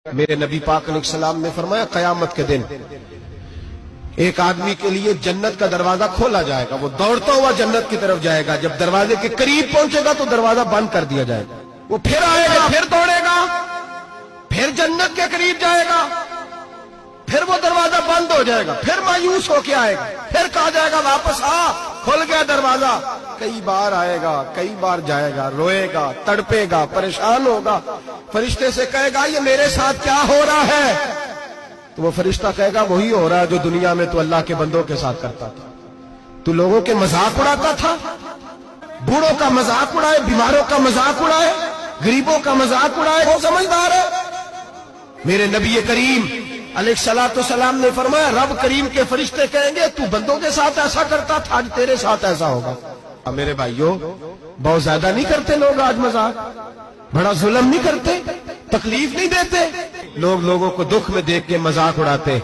میرے نبی پاک علیہ السلام نے فرمایا قیامت کے دن ایک آدمی کے لیے جنت کا دروازہ کھولا جائے گا، وہ دوڑتا ہوا جنت کی طرف جائے گا، جب دروازے کے قریب پہنچے گا تو دروازہ بند کر دیا جائے گا، وہ پھر آئے گا، پھر دوڑے گا، پھر جنت کے قریب جائے گا، پھر وہ دروازہ بند ہو جائے گا، پھر مایوس ہو کے آئے گا، پھر کہا جائے گا واپس آ، کھل گیا دروازہ، کئی بار آئے گا، کئی بار جائے گا، روئے گا، تڑپے گا، پریشان ہوگا، فرشتے سے کہے گا یہ میرے ساتھ کیا ہو رہا ہے؟ تو وہ فرشتہ کہے گا وہی ہو رہا ہے جو دنیا میں تو اللہ کے بندوں کے ساتھ کرتا تھا، تو لوگوں کے مذاق اڑاتا تھا، بوڑھوں کا مذاق اڑائے، بیماروں کا مذاق اڑائے، غریبوں کا مذاق اڑائے، وہ سمجھدار ہے؟ میرے نبی کریم علیہ الصلوۃ والسلام نے فرمایا رب کریم کے فرشتے کہیں گے تو بندوں کے ساتھ ایسا کرتا تھا، آج تیرے ساتھ ایسا ہوگا۔ میرے بھائیوں بہت زیادہ نہیں کرتے لوگ آج مذاق؟ بڑا ظلم نہیں کرتے؟ تکلیف نہیں دیتے؟ لوگ لوگوں کو دکھ میں دیکھ کے مذاق اڑاتے